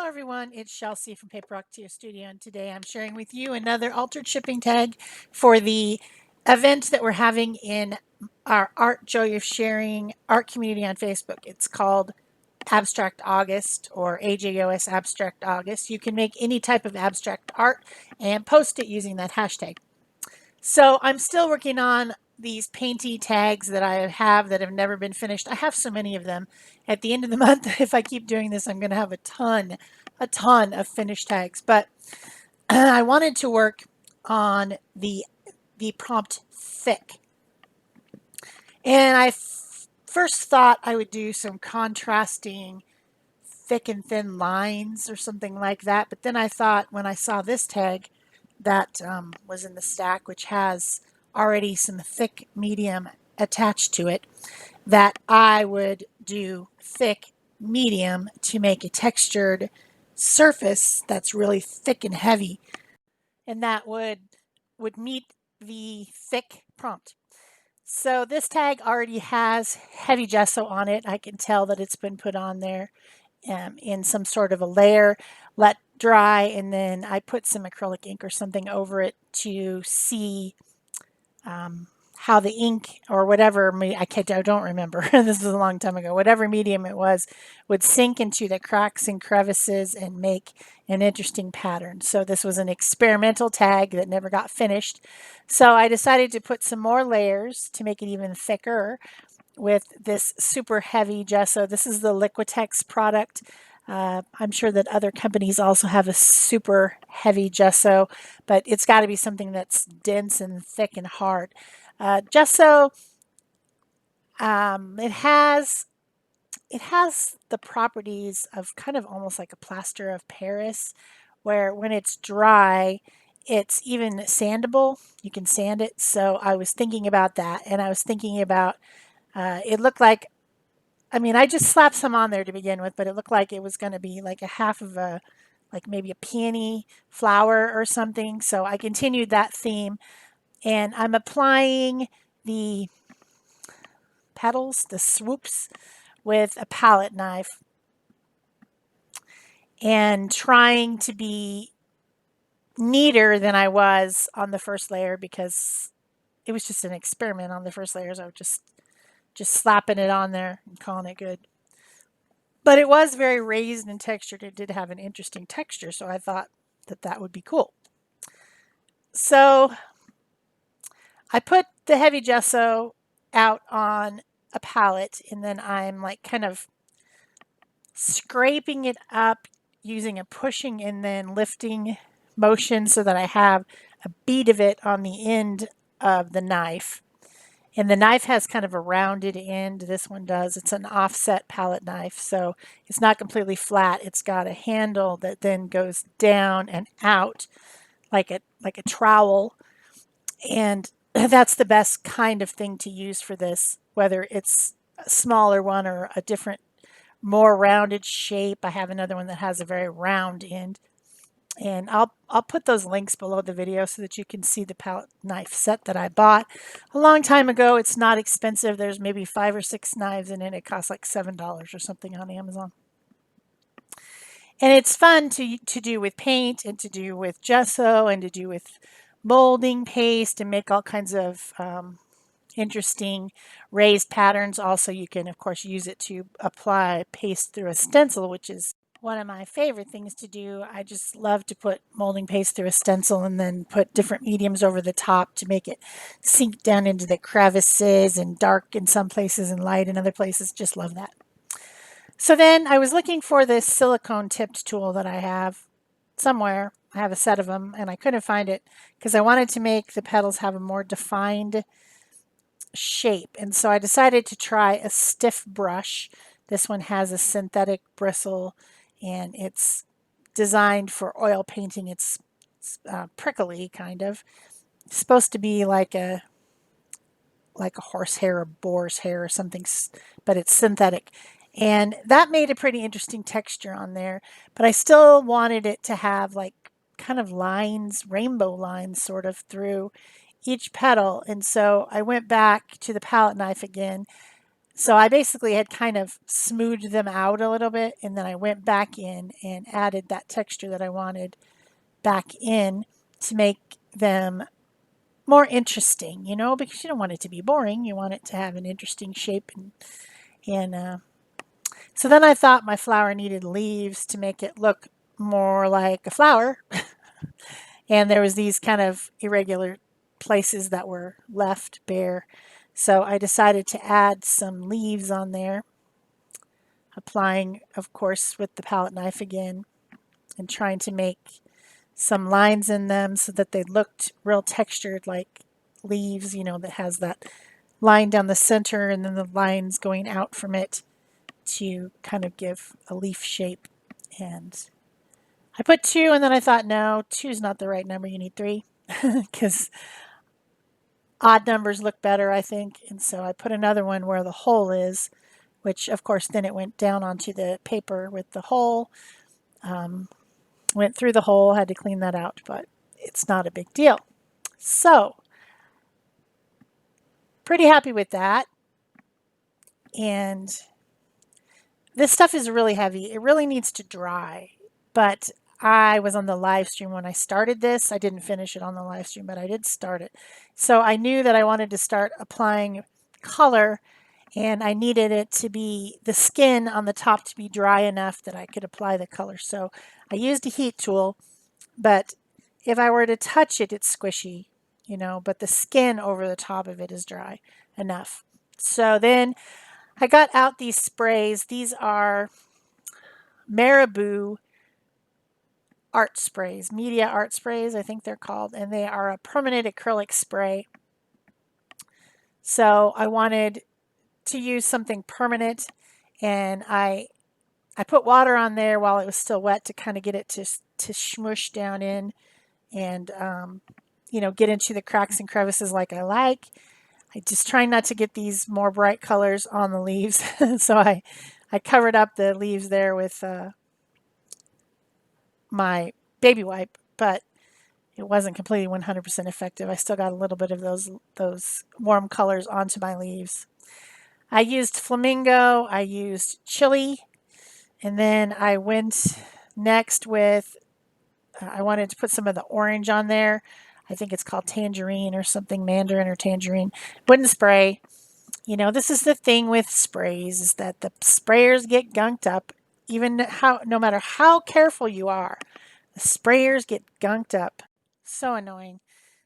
everyone, it's Shel C from PaperOcotilloStudio, and today I'm sharing with you another altered shipping tag for the event that we're having in our Art Joy of Sharing art community on Facebook. It's called Abstract August or AJOS Abstract August. You can make any type of abstract art and post it using that hashtag. So I'm still working on these painty tags that I have that have never been finished. I have so many of them. At the end of the month, if I keep doing this, I'm going to have a ton of finished tags. But I wanted to work on the prompt thick. And I first thought I would do some contrasting thick and thin lines or something like that. But then I thought when I saw this tag that was in the stack, which has already some thick medium attached to it, that I would do thick medium to make a textured surface that's really thick and heavy, and that would meet the thick prompt. So this tag already has heavy gesso on it. I can tell that it's been put on there in some sort of a layer, let dry, and then I put some acrylic ink or something over it to see how the ink or whatever, I don't remember, this is a long time ago, whatever medium it was, would sink into the cracks and crevices and make an interesting pattern. So this was an experimental tag that never got finished. So I decided to put some more layers to make it even thicker with this super heavy gesso. This is the Liquitex product. I'm sure that other companies also have a super heavy gesso, but it's got to be something that's dense and thick and hard. Gesso, it has the properties of kind of almost like a plaster of Paris, where when it's dry, it's even sandable. You can sand it. So I was thinking about that, and I was thinking about it looked like, I mean, I just slapped some on there to begin with, but it looked like it was going to be like a half of a, like maybe a peony flower or something. So I continued that theme, and I'm applying the petals, the swoops, with a palette knife and trying to be neater than I was on the first layer because it was just an experiment on the first layers. I was just slapping it on there and calling it good. But it was very raised and textured. It did have an interesting texture, so I thought that that would be cool. So I put the heavy gesso out on a palette, and then I'm like kind of scraping it up using a pushing and then lifting motion so that I have a bead of it on the end of the knife. And the knife has kind of a rounded end. This one does. It's an offset palette knife, so it's not completely flat. It's got a handle that then goes down and out like a trowel. And that's the best kind of thing to use for this, whether it's a smaller one or a different, more rounded shape. I have another one that has a very round end. And I'll put those links below the video so that you can see the palette knife set that I bought a long time ago. It's not expensive. There's maybe 5 or 6 knives in it. It costs like $7 or something on Amazon. And it's fun to do with paint and to do with gesso and to do with molding paste and make all kinds of interesting raised patterns. Also, you can, of course, use it to apply paste through a stencil, which is one of my favorite things to do. I just love to put molding paste through a stencil and then put different mediums over the top to make it sink down into the crevices and dark in some places and light in other places. Just love that. So then I was looking for this silicone tipped tool that I have somewhere. I have a set of them and I couldn't find it because I wanted to make the petals have a more defined shape. And so I decided to try a stiff brush. This one has a synthetic bristle and it's designed for oil painting. It's prickly kind of. It's supposed to be like a horsehair or boar's hair or something, but it's synthetic. And that made a pretty interesting texture on there, but I still wanted it to have like kind of lines, rainbow lines sort of through each petal. And so I went back to the palette knife again, So I basically had kind of smoothed them out a little bit, and then I went back in and added that texture that I wanted back in to make them more interesting, you know, because you don't want it to be boring. You want it to have an interesting shape. And so then I thought my flower needed leaves to make it look more like a flower. And there was these kind of irregular places that were left bare. So I decided to add some leaves on there, applying, of course, with the palette knife again, and trying to make some lines in them so that they looked real textured like leaves, you know, that has that line down the center and then the lines going out from it to kind of give a leaf shape. And I put 2, and then I thought, no, 2 is not the right number. You need 3 because odd numbers look better, I think. And so I put another one where the hole is, which of course then it went down onto the paper with the hole. Went through the hole, had to clean that out, but it's not a big deal. So, pretty happy with that. And this stuff is really heavy. It really needs to dry. But I was on the live stream when I started this. I didn't finish it on the live stream, but I did start it. So I knew that I wanted to start applying color, and I needed it to be the skin on the top to be dry enough that I could apply the color. So I used a heat tool, but if I were to touch it, it's squishy, you know, but the skin over the top of it is dry enough. So then I got out these sprays. These are Marabu art sprays, media art sprays, I think they're called, and they are a permanent acrylic spray. So I wanted to use something permanent, and I put water on there while it was still wet to kind of get it to smush down in and you know, get into the cracks and crevices like I like. I just try not to get these more bright colors on the leaves. So I covered up the leaves there with my baby wipe, but it wasn't completely 100% effective. I still got a little bit of those warm colors onto my leaves. I used Flamingo, I used Chili, and then I went next with, I wanted to put some of the orange on there. I think it's called tangerine or something, mandarin or tangerine. Wouldn't spray. You know, this is the thing with sprays, is that the sprayers get gunked up. Even how, no matter how careful you are, the sprayers get gunked up. So annoying.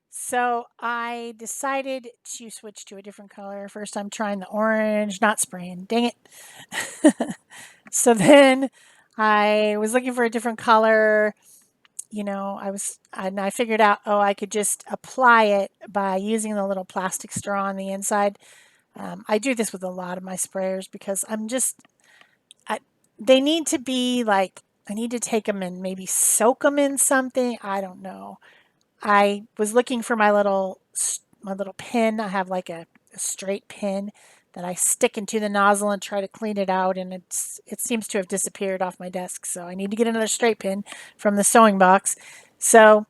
So I decided to switch to a different color. First I'm trying the orange, not spraying. Dang it. So then I was looking for a different color. You know, and I figured out, oh, I could just apply it by using the little plastic straw on the inside. I do this with a lot of my sprayers because they need to be like, I need to take them and maybe soak them in something. I don't know. I was looking for my little pin. I have like a straight pin that I stick into the nozzle and try to clean it out, and it seems to have disappeared off my desk. So I need to get another straight pin from the sewing box. So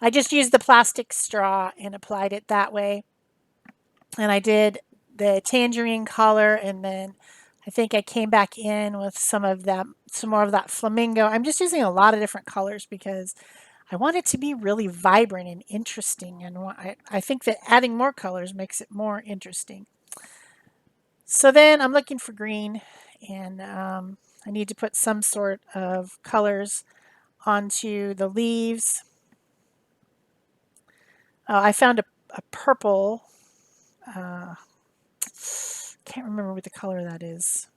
I just used the plastic straw and applied it that way. And I did the tangerine color, and then I think I came back in with some more of that flamingo. I'm just using a lot of different colors because I want it to be really vibrant and interesting, and I think that adding more colors makes it more interesting. So then I'm looking for green, and I need to put some sort of colors onto the leaves. I found a purple. Can't remember what the color that is,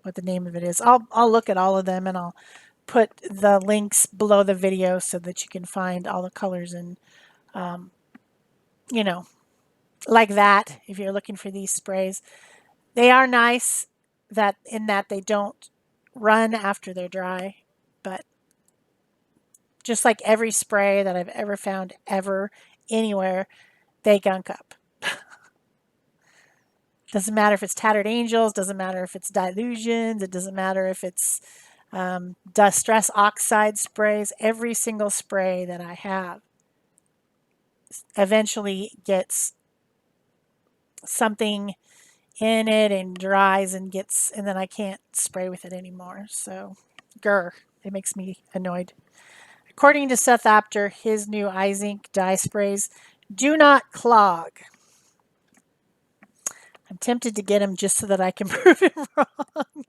what the name of it is. I'll look at all of them, and I'll put the links below the video so that you can find all the colors, and you know, like that, if you're looking for these sprays. They are nice in that they don't run after they're dry, but just like every spray that I've ever found ever anywhere, they gunk up. Doesn't matter if it's Tattered Angels, doesn't matter if it's Dilutions, it doesn't matter if it's Distress Oxide sprays. Every single spray that I have eventually gets something in it and dries and then I can't spray with it anymore. So, grr, it makes me annoyed. According to Seth Apter, his new Eyes Ink dye sprays do not clog. I'm tempted to get them just so that I can prove it wrong.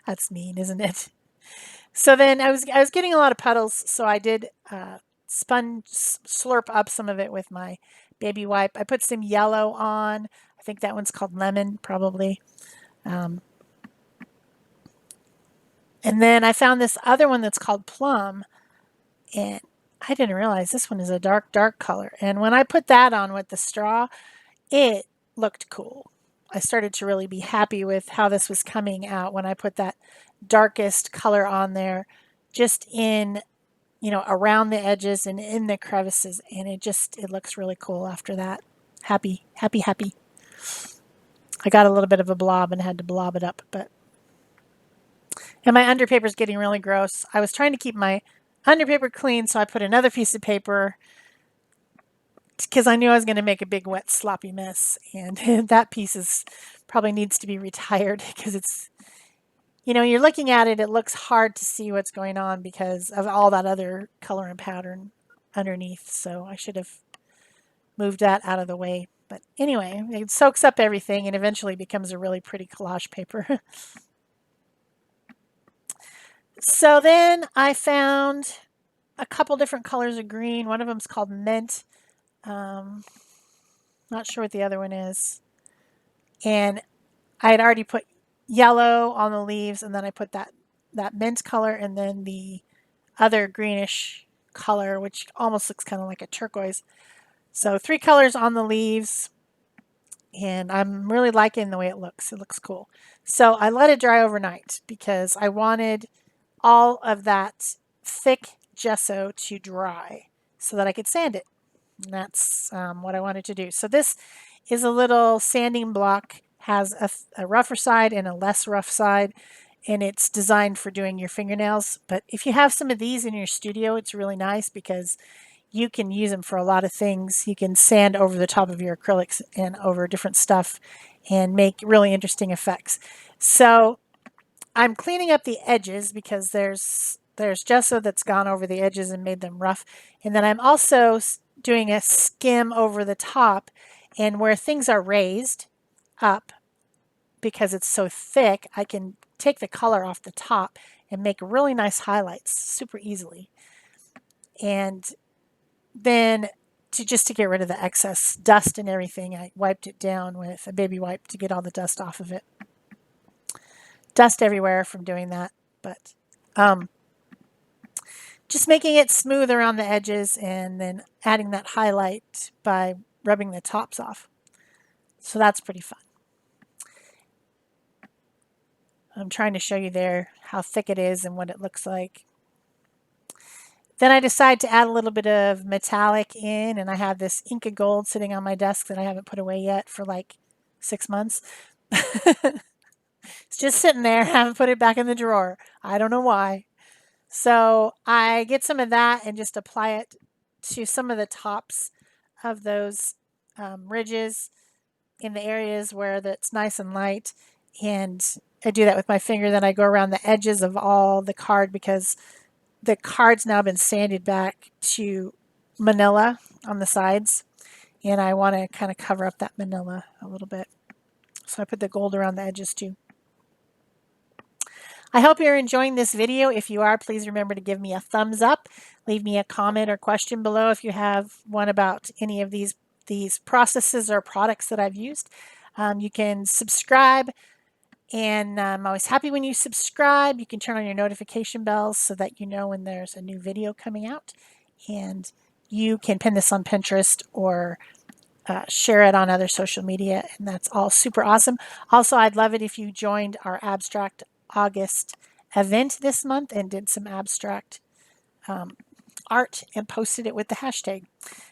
That's mean, isn't it? So then I was getting a lot of puddles, so I did slurp up some of it with my baby wipe. I put some yellow on. I think that one's called lemon, probably. Um, and then I found this other one that's called plum, and I didn't realize this one is a dark, dark color. And when I put that on with the straw, it looked cool. I started to really be happy with how this was coming out when I put that darkest color on there, just in, around the edges and in the crevices, and it looks really cool after that. Happy, happy, happy. I got a little bit of a blob and had to blob it up, and my underpaper is getting really gross. I was trying to keep my underpaper clean, so I put another piece of paper because I knew I was going to make a big wet sloppy mess, and that piece probably needs to be retired because you're looking at it, it looks hard to see what's going on because of all that other color and pattern underneath. So I should have moved that out of the way. But anyway, it soaks up everything and eventually becomes a really pretty collage paper. So then I found a couple different colors of green. One of them is called Mint. Not sure what the other one is. And I had already put yellow on the leaves, and then I put that mint color and then the other greenish color, which almost looks kind of like a turquoise. So 3 colors on the leaves, and I'm really liking the way it looks. It looks cool. So I let it dry overnight because I wanted all of that thick gesso to dry so that I could sand it. And that's what I wanted to do. So this is a little sanding block, has a rougher side and a less rough side, and it's designed for doing your fingernails. But if you have some of these in your studio, it's really nice because you can use them for a lot of things. You can sand over the top of your acrylics and over different stuff and make really interesting effects. So I'm cleaning up the edges because there's gesso that's gone over the edges and made them rough. And then I'm also doing a skim over the top, and where things are raised up because it's so thick, I can take the color off the top and make really nice highlights super easily. And then to get rid of the excess dust and everything, I wiped it down with a baby wipe to get all the dust off of it. Dust everywhere from doing that, but just making it smooth around the edges and then adding that highlight by rubbing the tops off. So that's pretty fun. I'm trying to show you there how thick it is and what it looks like. Then I decided to add a little bit of metallic in, and I have this Inca Gold sitting on my desk that I haven't put away yet for like 6 months. It's just sitting there. I haven't put it back in the drawer. I don't know why. So I get some of that and just apply it to some of the tops of those ridges in the areas where that's nice and light. And I do that with my finger. Then I go around the edges of all the card because the card's now been sanded back to manila on the sides. And I want to kind of cover up that manila a little bit. So I put the gold around the edges too. I hope you're enjoying this video. If you are, please remember to give me a thumbs up. Leave me a comment or question below if you have one about any of these processes or products that I've used. You can subscribe, and I'm always happy when you subscribe. You can turn on your notification bells so that you know when there's a new video coming out. And you can pin this on Pinterest or share it on other social media, and that's all super awesome. Also, I'd love it if you joined our Abstract August event this month and did some abstract art and posted it with the hashtag.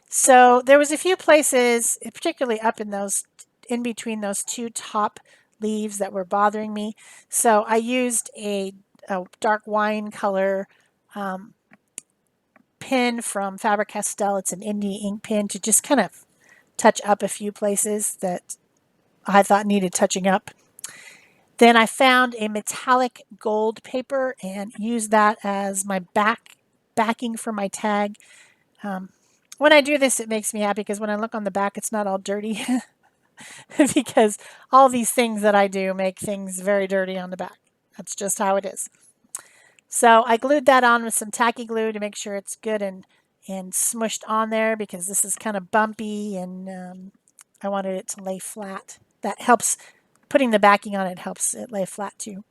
So there was a few places, particularly up in between those 2 top leaves, that were bothering me. So I used a dark wine color pen from Faber-Castell. It's an indie ink pen to just kind of touch up a few places that I thought needed touching up. Then I found a metallic gold paper and used that as my backing for my tag. When I do this, it makes me happy because when I look on the back, it's not all dirty because all these things that I do make things very dirty on the back. That's just how it is. So I glued that on with some tacky glue to make sure it's good and smushed on there because this is kind of bumpy and I wanted it to lay flat. That helps, putting the backing on it helps it lay flat too.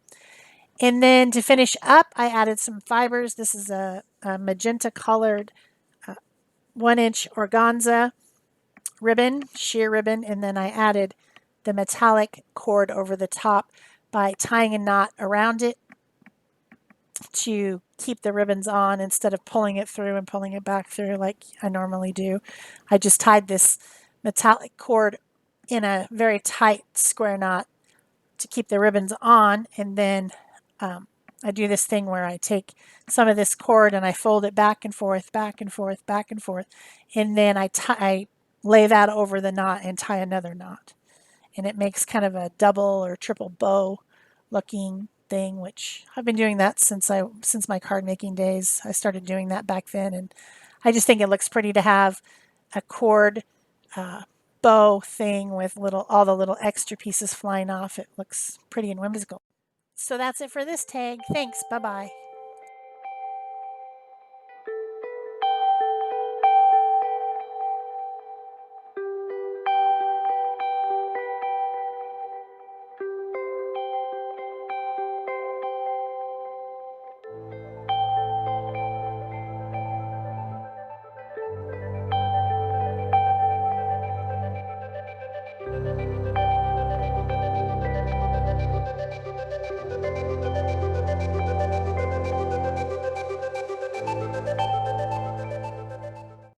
And then to finish up, I added some fibers. This is a magenta colored 1-inch organza ribbon, sheer ribbon, and then I added the metallic cord over the top by tying a knot around it to keep the ribbons on instead of pulling it through and pulling it back through like I normally do. I just tied this metallic cord in a very tight square knot to keep the ribbons on, and then I do this thing where I take some of this cord and I fold it back and forth, back and forth, back and forth, and then I lay that over the knot and tie another knot. And it makes kind of a double or triple bow looking thing, which I've been doing that since my card making days. I started doing that back then, and I just think it looks pretty to have a cord bow thing with all the little extra pieces flying off. It looks pretty and whimsical. So that's it for this tag. Thanks. Bye-bye.